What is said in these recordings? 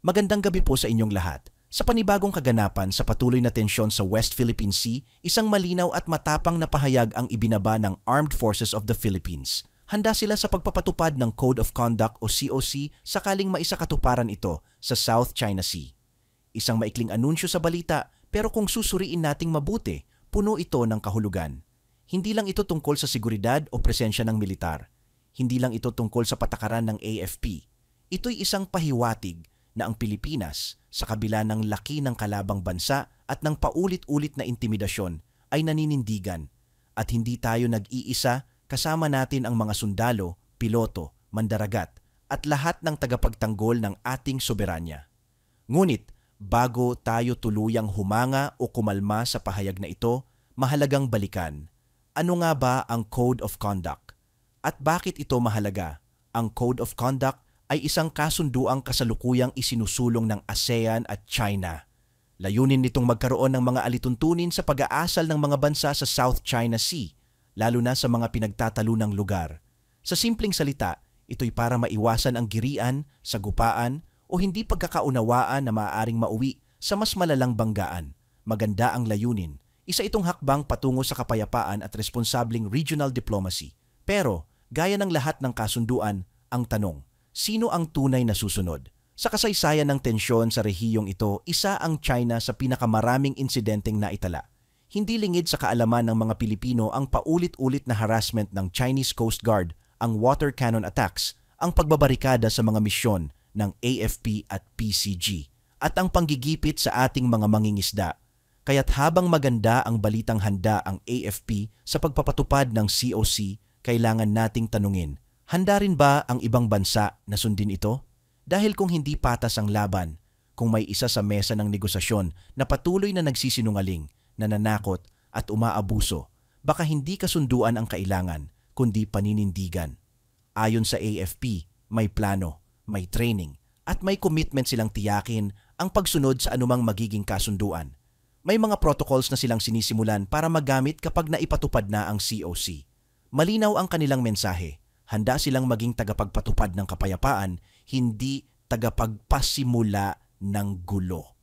Magandang gabi po sa inyong lahat. Sa panibagong kaganapan sa patuloy na tensyon sa West Philippine Sea, isang malinaw at matapang na pahayag ang ibinaba ng Armed Forces of the Philippines. Handa sila sa pagpapatupad ng Code of Conduct o COC sakaling maisakatuparan ito sa South China Sea. Isang maikling anunsyo sa balita, pero kung susuriin nating mabuti, puno ito ng kahulugan. Hindi lang ito tungkol sa seguridad o presensya ng militar. Hindi lang ito tungkol sa patakaran ng AFP. Ito'y isang pahiwatig na ang Pilipinas, sa kabila ng laki ng kalabang bansa at ng paulit-ulit na intimidasyon, ay naninindigan. At hindi tayo nag-iisa, kasama natin ang mga sundalo, piloto, mandaragat, at lahat ng tagapagtanggol ng ating soberanya. Ngunit, bago tayo tuluyang humanga o kumalma sa pahayag na ito, mahalagang balikan. Ano nga ba ang Code of Conduct? At bakit ito mahalaga? Ang Code of Conduct ay isang kasunduang kasalukuyang isinusulong ng ASEAN at China. Layunin nitong magkaroon ng mga alituntunin sa pag-aasal ng mga bansa sa South China Sea, lalo na sa mga pinagtatalunang lugar. Sa simpleng salita, ito'y para maiwasan ang girian, sagupaan, o hindi pagkakaunawaan na maaaring mauwi sa mas malalang banggaan. Maganda ang layunin. Isa itong hakbang patungo sa kapayapaan at responsableng regional diplomacy. Pero, gaya ng lahat ng kasunduan, ang tanong, sino ang tunay na susunod? Sa kasaysayan ng tensyon sa rehiyong ito, isa ang China sa pinakamaraming insidenteng naitala. Hindi lingid sa kaalaman ng mga Pilipino ang paulit-ulit na harassment ng Chinese Coast Guard, ang water cannon attacks, ang pagbabarikada sa mga misyon ng AFP at PCG, at ang panggigipit sa ating mga mangingisda. Kaya't habang maganda ang balitang handa ang AFP sa pagpapatupad ng COC, kailangan nating tanungin, handa rin ba ang ibang bansa na sundin ito? Dahil kung hindi patas ang laban, kung may isa sa mesa ng negosasyon na patuloy na nagsisinungaling, nananakot at umaabuso, baka hindi kasunduan ang kailangan, kundi paninindigan. Ayon sa AFP, may plano, may training, at may commitment silang tiyakin ang pagsunod sa anumang magiging kasunduan. May mga protocols na silang sinisimulan para magamit kapag naipatupad na ang COC. Malinaw ang kanilang mensahe. Handa silang maging tagapagpatupad ng kapayapaan, hindi tagapagpasimula ng gulo.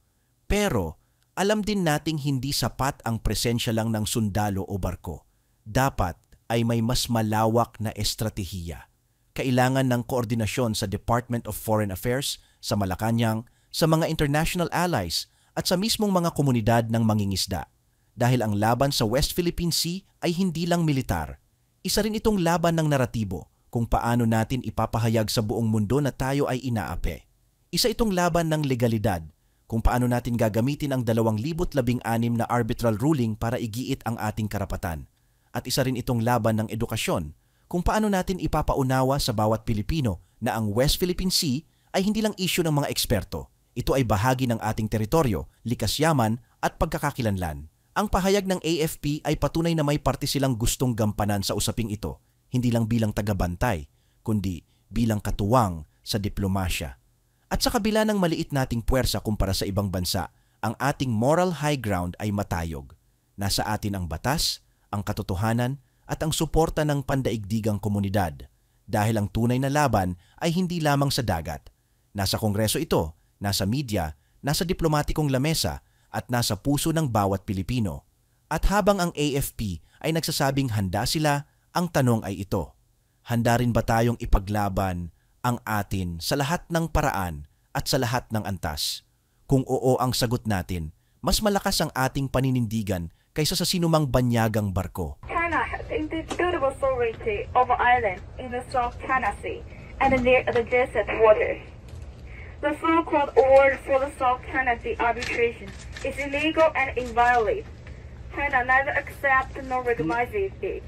Pero, alam din nating hindi sapat ang presensya lang ng sundalo o barko. Dapat ay may mas malawak na estratehiya. Kailangan ng koordinasyon sa Department of Foreign Affairs, sa Malacanang, sa mga international allies, at sa mismong mga komunidad ng mangingisda. Dahil ang laban sa West Philippine Sea ay hindi lang militar. Isa rin itong laban ng naratibo, kung paano natin ipapahayag sa buong mundo na tayo ay inaapi. Isa itong laban ng legalidad, kung paano natin gagamitin ang 2016 na arbitral ruling para igiit ang ating karapatan. At isa rin itong laban ng edukasyon, kung paano natin ipapaunawa sa bawat Pilipino na ang West Philippine Sea ay hindi lang issue ng mga eksperto. Ito ay bahagi ng ating teritoryo, likas yaman at pagkakakilanlan. Ang pahayag ng AFP ay patunay na may parte silang gustong gampanan sa usaping ito, hindi lang bilang tagabantay, kundi bilang katuwang sa diplomasya. At sa kabila ng maliit nating puwersa kumpara sa ibang bansa, ang ating moral high ground ay matayog. Nasa atin ang batas, ang katotohanan, at ang suporta ng pandaigdigang komunidad. Dahil ang tunay na laban ay hindi lamang sa dagat. Nasa kongreso ito, nasa media, nasa diplomatikong lamesa, at nasa puso ng bawat Pilipino. At habang ang AFP ay nagsasabing handa sila, ang tanong ay ito, handa rin ba tayong ipaglaban ang atin sa lahat ng paraan at sa lahat ng antas? Kung oo ang sagot natin, mas malakas ang ating paninindigan kaysa sa sinumang banyagang barko. China has indisputable sovereignty over islands in the South China Sea and near adjacent waters. The so-called award for the South China Sea arbitration is illegal and inviolate. China neither accepts nor recognizes it.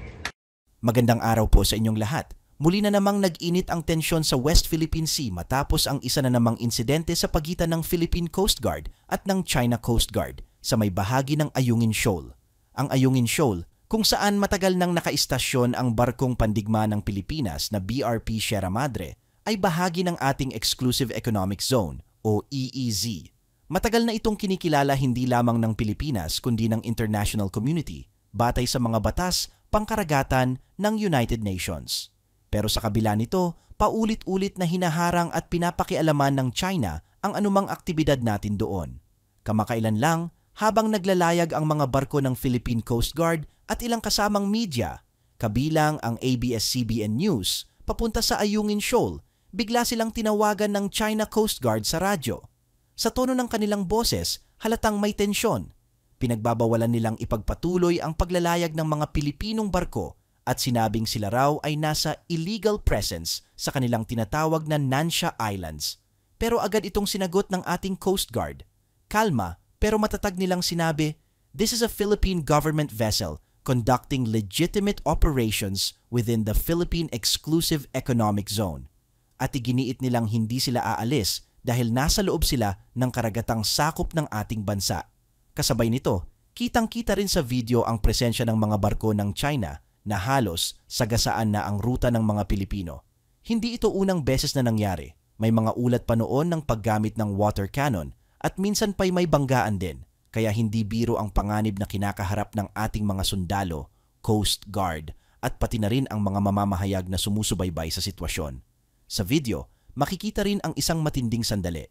Magandang araw po sa inyong lahat. Muli na namang nag-init ang tensyon sa West Philippine Sea matapos ang isa na namang insidente sa pagitan ng Philippine Coast Guard at ng China Coast Guard sa may bahagi ng Ayungin Shoal. Ang Ayungin Shoal, kung saan matagal nang nakaistasyon ang barkong pandigma ng Pilipinas na BRP Sierra Madre, ay bahagi ng ating Exclusive Economic Zone o EEZ. Matagal na itong kinikilala hindi lamang ng Pilipinas kundi ng international community, batay sa mga batas pangkaragatan ng United Nations. Pero sa kabila nito, paulit-ulit na hinaharang at pinapakialaman ng China ang anumang aktibidad natin doon. Kamakailan lang, habang naglalayag ang mga barko ng Philippine Coast Guard at ilang kasamang media, kabilang ang ABS-CBN News, papunta sa Ayungin Shoal, bigla silang tinawagan ng China Coast Guard sa radyo. Sa tono ng kanilang boses, halatang may tensyon. Pinagbabawalan nilang ipagpatuloy ang paglalayag ng mga Pilipinong barko at sinabing sila raw ay nasa illegal presence sa kanilang tinatawag na Nansha Islands. Pero agad itong sinagot ng ating Coast Guard. Kalma pero matatag nilang sinabi, "This is a Philippine government vessel conducting legitimate operations within the Philippine Exclusive Economic Zone." At iginiit nilang hindi sila aalis dahil nasa loob sila ng karagatang sakop ng ating bansa. Kasabay nito, kitang-kita rin sa video ang presensya ng mga barko ng China na halos sagasaan na ang ruta ng mga Pilipino. Hindi ito unang beses na nangyari. May mga ulat pa noon ng paggamit ng water cannon at minsan pa'y may banggaan din. Kaya hindi biro ang panganib na kinakaharap ng ating mga sundalo, Coast Guard at pati na rin ang mga mamamahayag na sumusubaybay sa sitwasyon. Sa video, makikita rin ang isang matinding sandali.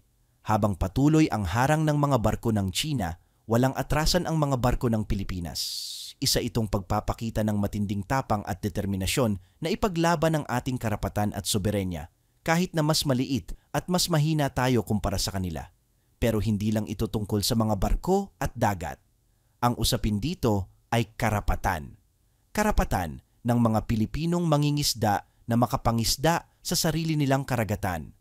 Habang patuloy ang harang ng mga barko ng China, walang atrasan ang mga barko ng Pilipinas. Isa itong pagpapakita ng matinding tapang at determinasyon na ipaglaban ang ating karapatan at soberenya, kahit na mas maliit at mas mahina tayo kumpara sa kanila. Pero hindi lang ito tungkol sa mga barko at dagat. Ang usapin dito ay karapatan. Karapatan ng mga Pilipinong mangingisda na makapangisda sa sarili nilang karagatan.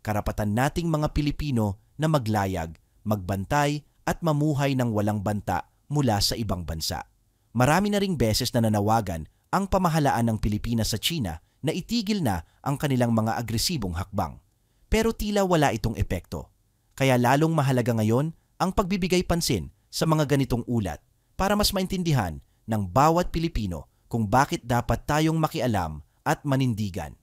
Karapatan nating mga Pilipino na maglayag, magbantay at mamuhay ng walang banta mula sa ibang bansa. Marami na ring beses na nanawagan ang pamahalaan ng Pilipinas sa China na itigil na ang kanilang mga agresibong hakbang. Pero tila wala itong epekto. Kaya lalong mahalaga ngayon ang pagbibigay pansin sa mga ganitong ulat para mas maintindihan ng bawat Pilipino kung bakit dapat tayong makialam at manindigan.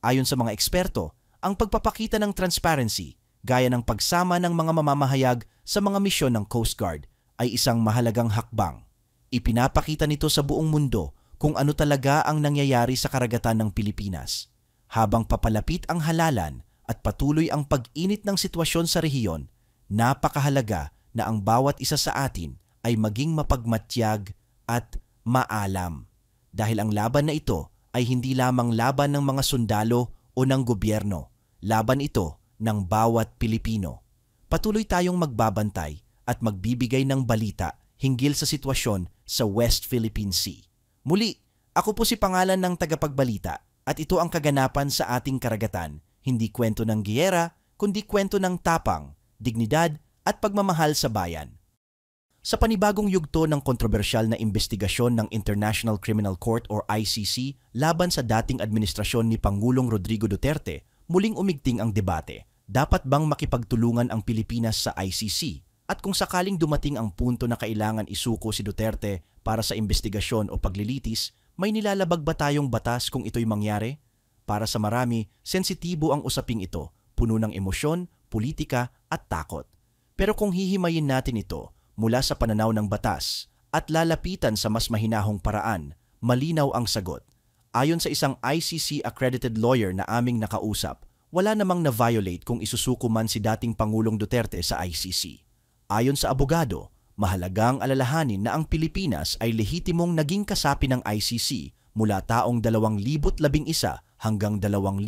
Ayon sa mga eksperto, ang pagpapakita ng transparency gaya ng pagsama ng mga mamamahayag sa mga misyon ng Coast Guard ay isang mahalagang hakbang. Ipinapakita nito sa buong mundo kung ano talaga ang nangyayari sa karagatan ng Pilipinas. Habang papalapit ang halalan at patuloy ang pag-init ng sitwasyon sa rehiyon, napakahalaga na ang bawat isa sa atin ay maging mapagmatyag at maalam. Dahil ang laban na ito ay hindi lamang laban ng mga sundalo o ng gobyerno, laban ito ng bawat Pilipino. Patuloy tayong magbabantay at magbibigay ng balita hinggil sa sitwasyon sa West Philippine Sea. Muli, ako po si pangalan ng tagapagbalita at ito ang kaganapan sa ating karagatan, hindi kwento ng giyera, kundi kwento ng tapang, dignidad at pagmamahal sa bayan. Sa panibagong yugto ng kontrobersyal na investigasyon ng International Criminal Court or ICC laban sa dating administrasyon ni Pangulong Rodrigo Duterte, muling umigting ang debate. Dapat bang makipagtulungan ang Pilipinas sa ICC? At kung sakaling dumating ang punto na kailangan isuko si Duterte para sa investigasyon o paglilitis, may nilalabag ba tayong batas kung ito'y mangyari? Para sa marami, sensitibo ang usaping ito, puno ng emosyon, politika at takot. Pero kung hihimayin natin ito mula sa pananaw ng batas at lalapitan sa mas mahinahong paraan, malinaw ang sagot. Ayon sa isang ICC-accredited lawyer na aming nakausap, wala namang na-violate kung isusuko man si dating Pangulong Duterte sa ICC. Ayon sa abogado, mahalagang alalahanin na ang Pilipinas ay lehitimong naging kasapi ng ICC mula taong 2011 hanggang 2019.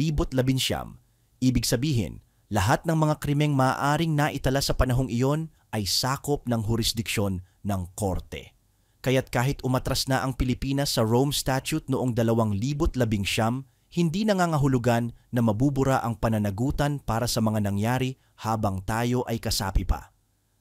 Ibig sabihin, lahat ng mga krimeng maaaring naitala sa panahong iyon ay sakop ng hurisdiksyon ng korte. Kaya't kahit umatras na ang Pilipinas sa Rome Statute noong 2019, hindi nangangahulugan na mabubura ang pananagutan para sa mga nangyari habang tayo ay kasapi pa.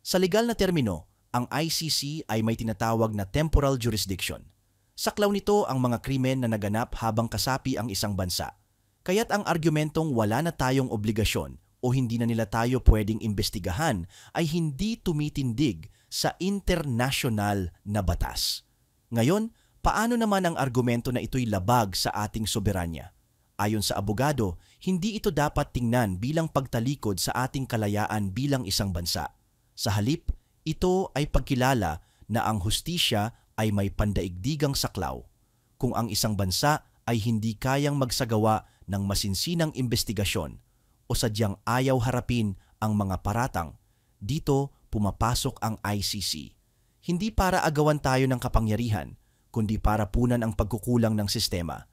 Sa legal na termino, ang ICC ay may tinatawag na temporal jurisdiction. Saklaw nito ang mga krimen na naganap habang kasapi ang isang bansa. Kaya't ang argumentong wala na tayong obligasyon o hindi na nila tayo pwedeng imbestigahan ay hindi tumitindig sa international na batas. Ngayon, paano naman ang argumento na ito'y labag sa ating soberanya? Ayon sa abogado, hindi ito dapat tingnan bilang pagtalikod sa ating kalayaan bilang isang bansa. Sa halip, ito ay pagkilala na ang hustisya ay may pandaigdigang saklaw. Kung ang isang bansa ay hindi kayang magsagawa ng masinsinang investigasyon o sadyang ayaw harapin ang mga paratang. Dito pumapasok ang ICC. Hindi para agawan tayo ng kapangyarihan, kundi para punan ang pagkukulang ng sistema.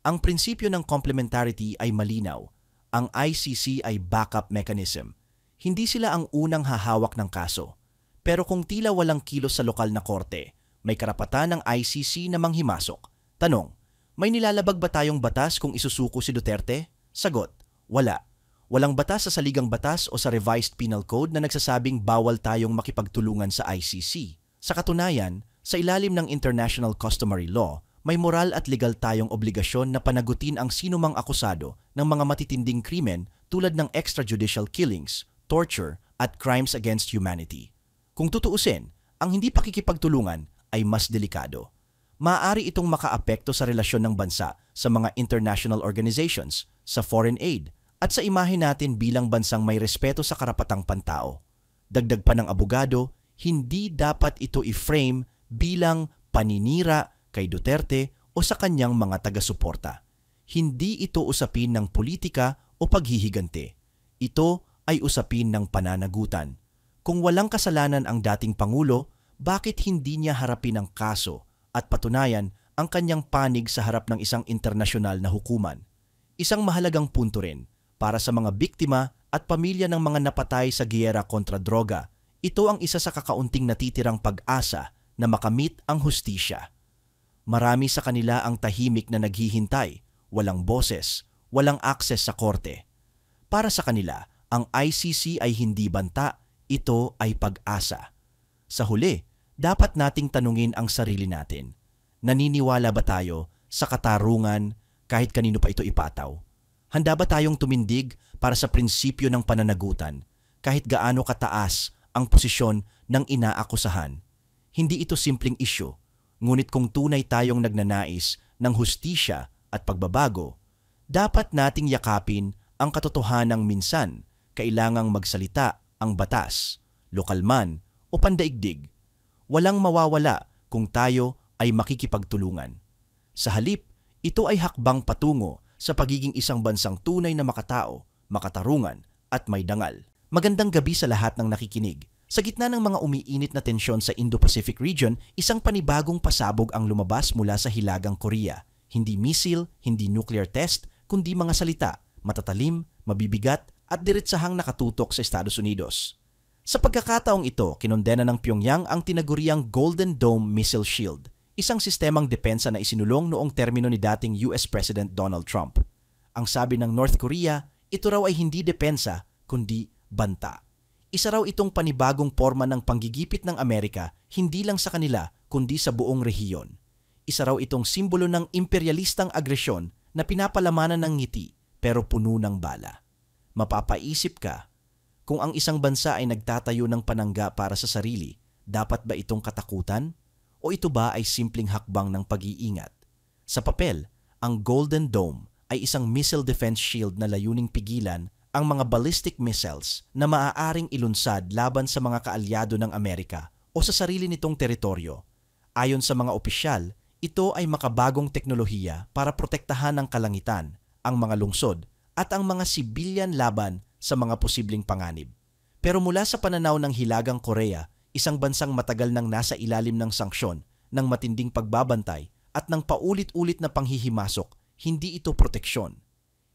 Ang prinsipyo ng complementarity ay malinaw. Ang ICC ay backup mechanism. Hindi sila ang unang hahawak ng kaso. Pero kung tila walang kilos sa lokal na korte, may karapatan ng ICC na manghimasok. Tanong, may nilalabag ba tayong batas kung isusuko si Duterte? Sagot, wala. Walang batas sa saligang batas o sa revised penal code na nagsasabing bawal tayong makipagtulungan sa ICC. Sa katunayan, sa ilalim ng international customary law, may moral at legal tayong obligasyon na panagutin ang sinumang akusado ng mga matitinding krimen tulad ng extrajudicial killings, torture, at crimes against humanity. Kung tutuusin, ang hindi pakikipagtulungan ay mas delikado. Maaari itong makaapekto sa relasyon ng bansa sa mga international organizations, sa foreign aid, at sa imahe natin bilang bansang may respeto sa karapatang pantao. Dagdag pa ng abogado, hindi dapat ito i-frame bilang paninira kay Duterte o sa kanyang mga taga-suporta. Hindi ito usapin ng politika o paghihigante. Ito ay usapin ng pananagutan. Kung walang kasalanan ang dating Pangulo, bakit hindi niya harapin ang kaso at patunayan ang kanyang panig sa harap ng isang internasyonal na hukuman? Isang mahalagang punto rin para sa mga biktima at pamilya ng mga napatay sa giyera kontra droga. Ito ang isa sa kakaunting natitirang pag-asa na makamit ang hustisya. Marami sa kanila ang tahimik na naghihintay, walang boses, walang akses sa korte. Para sa kanila, ang ICC ay hindi banta, ito ay pag-asa. Sa huli, dapat nating tanungin ang sarili natin. Naniniwala ba tayo sa katarungan kahit kanino pa ito ipataw? Handa ba tayong tumindig para sa prinsipyo ng pananagutan kahit gaano kataas ang posisyon ng inaakusahan? Hindi ito simpleng isyu, ngunit kung tunay tayong nagnanais ng hustisya at pagbabago, dapat nating yakapin ang katotohanang minsan kailangang magsalita ang batas, lokal man o pandaigdig. Walang mawawala kung tayo ay makikipagtulungan. Sa halip, ito ay hakbang patungo sa pagiging isang bansang tunay na makatao, makatarungan at may dangal. Magandang gabi sa lahat ng nakikinig. Sa gitna ng mga umiinit na tensyon sa Indo-Pacific region, isang panibagong pasabog ang lumabas mula sa Hilagang Korea. Hindi missile, hindi nuclear test, kundi mga salita, matatalim, mabibigat at diretsahang nakatutok sa Estados Unidos. Sa pagkakataong ito, kinondena ng Pyongyang ang tinaguriang Golden Dome Missile Shield, isang sistemang depensa na isinulong noong termino ni dating US President Donald Trump. Ang sabi ng North Korea, ito raw ay hindi depensa, kundi banta. Isa raw itong panibagong forma ng panggigipit ng Amerika hindi lang sa kanila kundi sa buong rehiyon. Isa raw itong simbolo ng imperialistang agresyon na pinapalamanan ng ngiti pero puno ng bala. Mapapaisip ka, kung ang isang bansa ay nagtatayo ng panangga para sa sarili, dapat ba itong katakutan? O ito ba ay simpleng hakbang ng pag-iingat? Sa papel, ang Golden Dome ay isang missile defense shield na layuning pigilan ang mga ballistic missiles na maaaring ilunsad laban sa mga kaalyado ng Amerika o sa sarili nitong teritoryo. Ayon sa mga opisyal, ito ay makabagong teknolohiya para protektahan ang kalangitan, ang mga lungsod, at ang mga sibilyan laban sa mga posibleng panganib. Pero mula sa pananaw ng Hilagang Korea, isang bansang matagal nang nasa ilalim ng sanksyon, ng matinding pagbabantay, at ng paulit-ulit na panghihimasok, hindi ito proteksyon.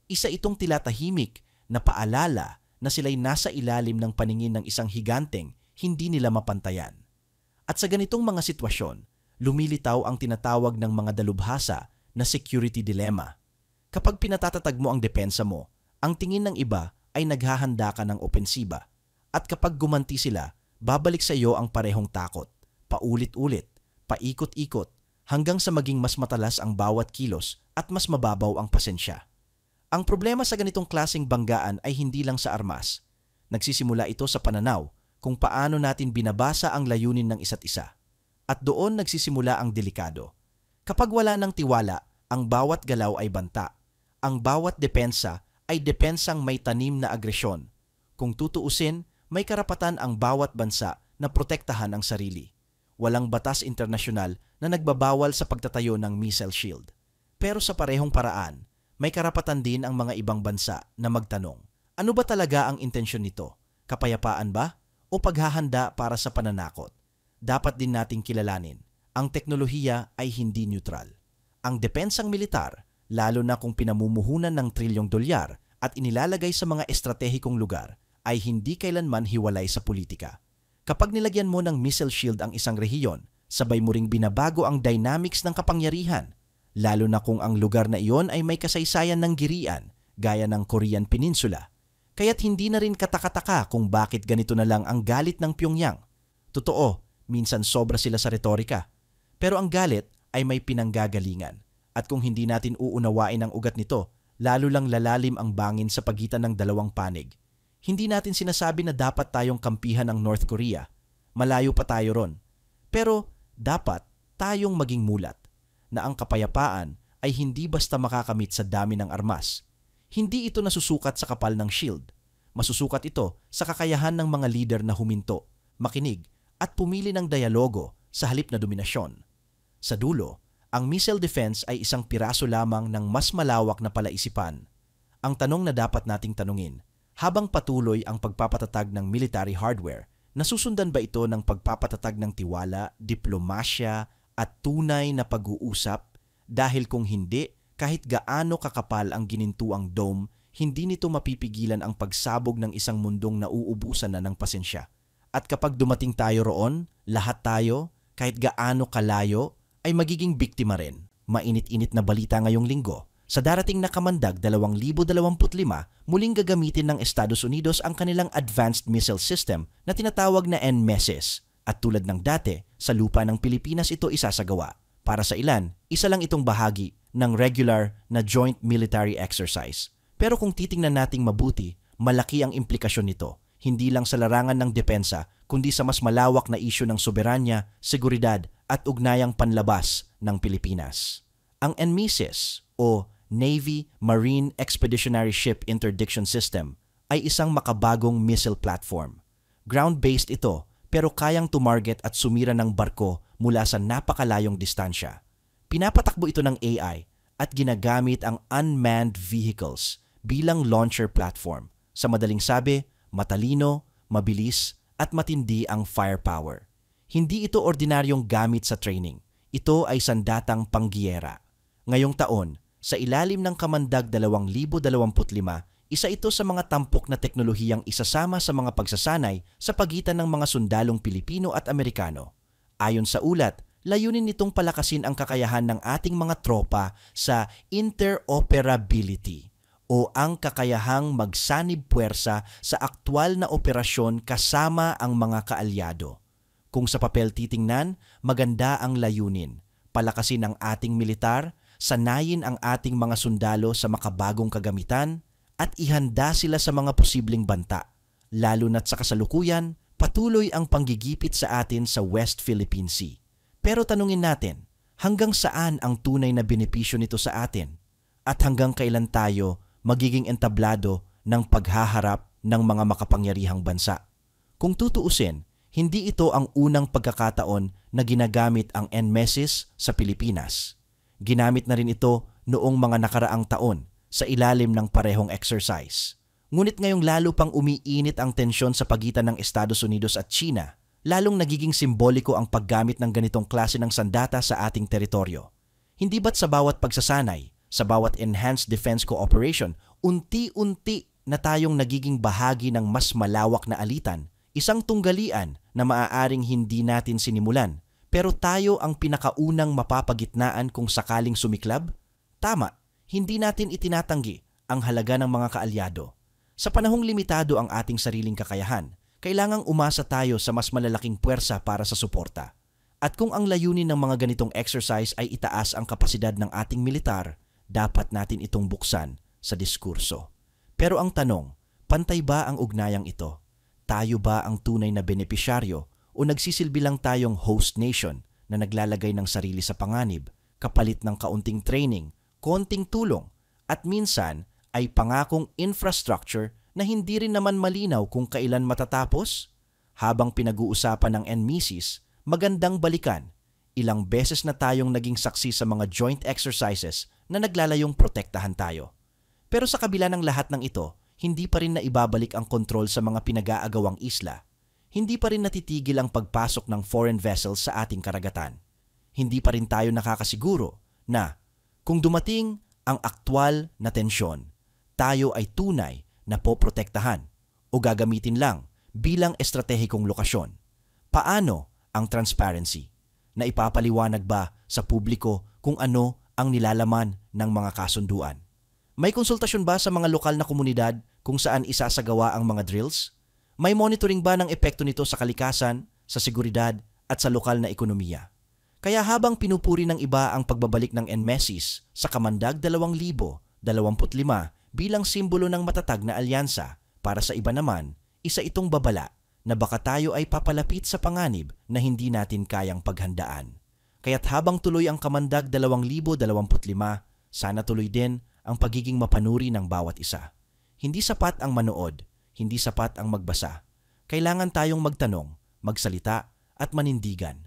Isa itong tilatahimik na paalala na sila'y nasa ilalim ng paningin ng isang higanteng hindi nila mapantayan. At sa ganitong mga sitwasyon, lumilitaw ang tinatawag ng mga dalubhasa na security dilemma. Kapag pinatatatag mo ang depensa mo, ang tingin ng iba ay naghahanda ka ng opensiba. At kapag gumanti sila, babalik sa iyo ang parehong takot, paulit-ulit, paikot-ikot, hanggang sa maging mas matalas ang bawat kilos at mas mababaw ang pasensya. Ang problema sa ganitong klaseng banggaan ay hindi lang sa armas. Nagsisimula ito sa pananaw kung paano natin binabasa ang layunin ng isa't isa. At doon nagsisimula ang delikado. Kapag wala ng tiwala, ang bawat galaw ay banta. Ang bawat depensa ay depensang may tanim na agresyon. Kung tutuusin, may karapatan ang bawat bansa na protektahan ang sarili. Walang batas internasyonal na nagbabawal sa pagtatayo ng missile shield. Pero sa parehong paraan, may karapatan din ang mga ibang bansa na magtanong, ano ba talaga ang intensyon nito? Kapayapaan ba o paghahanda para sa pananakot? Dapat din nating kilalanin, ang teknolohiya ay hindi neutral. Ang depensang militar, lalo na kung pinamumuhunan ng trilyong dolyar at inilalagay sa mga estratehikong lugar, ay hindi kailanman hiwalay sa politika. Kapag nilagyan mo ng missile shield ang isang rehiyon, sabay mo ring binabago ang dynamics ng kapangyarihan, lalo na kung ang lugar na iyon ay may kasaysayan ng girian, gaya ng Korean Peninsula. Kaya't hindi na rin katakataka kung bakit ganito na lang ang galit ng Pyongyang. Totoo, minsan sobra sila sa retorika. Pero ang galit ay may pinanggagalingan. At kung hindi natin uunawain ang ugat nito, lalo lang lalalim ang bangin sa pagitan ng dalawang panig. Hindi natin sinasabi na dapat tayong kampihan ng North Korea. Malayo pa tayo ron. Pero dapat tayong maging mulat na ang kapayapaan ay hindi basta makakamit sa dami ng armas. Hindi ito nasusukat sa kapal ng shield. Masusukat ito sa kakayahan ng mga leader na huminto, makinig, at pumili ng dialogo sa halip na dominasyon. Sa dulo, ang missile defense ay isang piraso lamang ng mas malawak na palaisipan. Ang tanong na dapat nating tanungin, habang patuloy ang pagpapatatag ng military hardware, nasusundan ba ito ng pagpapatatag ng tiwala, diplomasya at tunay na pag-uusap? Dahil kung hindi, kahit gaano kakapal ang ginintuang dome, hindi nito mapipigilan ang pagsabog ng isang mundong nauubusan na ng pasensya. At kapag dumating tayo roon, lahat tayo, kahit gaano kalayo, ay magiging biktima rin. Mainit-init na balita ngayong linggo. Sa darating na kamandag 2025, muling gagamitin ng Estados Unidos ang kanilang advanced missile system na tinatawag na NMESIS. At tulad ng dati, sa lupa ng Pilipinas ito isasagawa. Para sa ilan, isa lang itong bahagi ng regular na joint military exercise. Pero kung titingnan nating mabuti, malaki ang implikasyon nito. Hindi lang sa larangan ng depensa, kundi sa mas malawak na isyu ng soberanya, seguridad at ugnayang panlabas ng Pilipinas. Ang NMESIS o Navy Marine Expeditionary Ship Interdiction System ay isang makabagong missile platform. Ground-based ito pero kayang tumarget at sumira ng barko mula sa napakalayong distansya. Pinapatakbo ito ng AI at ginagamit ang unmanned vehicles bilang launcher platform. Sa madaling sabi, matalino, mabilis at matindi ang firepower. Hindi ito ordinaryong gamit sa training. Ito ay sandatang panggiyera. Ngayong taon, sa ilalim ng Kamandag 2025, isa ito sa mga tampok na teknolohiyang isasama sa mga pagsasanay sa pagitan ng mga sundalong Pilipino at Amerikano. Ayon sa ulat, layunin nitong palakasin ang kakayahan ng ating mga tropa sa interoperability o ang kakayahang magsanib puwersa sa aktwal na operasyon kasama ang mga kaalyado. Kung sa papel titingnan, maganda ang layunin. Palakasin ang ating militar, sanayin ang ating mga sundalo sa makabagong kagamitan, at ihanda sila sa mga posibleng banta. Lalo na't sa kasalukuyan, patuloy ang panggigipit sa atin sa West Philippine Sea. Pero tanungin natin, hanggang saan ang tunay na benepisyo nito sa atin? At hanggang kailan tayo magiging entablado ng paghaharap ng mga makapangyarihang bansa? Kung tutuusin, hindi ito ang unang pagkakataon na ginagamit ang NMESIS sa Pilipinas. Ginamit na rin ito noong mga nakaraang taon sa ilalim ng parehong exercise. Ngunit ngayong lalo pang umiinit ang tensyon sa pagitan ng Estados Unidos at China, lalong nagiging simboliko ang paggamit ng ganitong klase ng sandata sa ating teritoryo. Hindi ba't sa bawat pagsasanay, sa bawat enhanced defense cooperation, unti-unti na tayong nagiging bahagi ng mas malawak na alitan, isang tunggalian na maaaring hindi natin sinimulan, pero tayo ang pinakaunang mapapagitnaan kung sakaling sumiklab? Tama, hindi natin itinatanggi ang halaga ng mga kaalyado. Sa panahong limitado ang ating sariling kakayahan, kailangang umasa tayo sa mas malalaking puwersa para sa suporta. At kung ang layunin ng mga ganitong exercise ay itaas ang kapasidad ng ating militar, dapat natin itong buksan sa diskurso. Pero ang tanong, pantay ba ang ugnayang ito? Tayo ba ang tunay na benepisyaryo o nagsisilbi lang tayong host nation na naglalagay ng sarili sa panganib, kapalit ng kaunting training, konting tulong, at minsan ay pangakong infrastructure na hindi rin naman malinaw kung kailan matatapos? Habang pinag-uusapan ng NMESIS, magandang balikan. Ilang beses na tayong naging saksi sa mga joint exercises na naglalayong protektahan tayo. Pero sa kabila ng lahat ng ito, hindi pa rin naibabalik ang kontrol sa mga pinag-aagawang isla. Hindi pa rin natitigil ang pagpasok ng foreign vessels sa ating karagatan. Hindi pa rin tayo nakakasiguro na kung dumating ang aktwal na tensyon, tayo ay tunay na poprotektahan o gagamitin lang bilang estratehikong lokasyon. Paano ang transparency? Na ipapaliwanag ba sa publiko kung ano ang nilalaman ng mga kasunduan? May konsultasyon ba sa mga lokal na komunidad kung saan isasagawa ang mga drills? May monitoring ba ng epekto nito sa kalikasan, sa seguridad at sa lokal na ekonomiya? Kaya habang pinupuri ng iba ang pagbabalik ng NMESIS sa Kamandag 2025 bilang simbolo ng matatag na alyansa, para sa iba naman, isa itong babala na baka tayo ay papalapit sa panganib na hindi natin kayang paghandaan. Kaya't habang tuloy ang Kamandag 2025, sana tuloy din ang pagiging mapanuri ng bawat isa. Hindi sapat ang manood, hindi sapat ang magbasa. Kailangan tayong magtanong, magsalita at manindigan.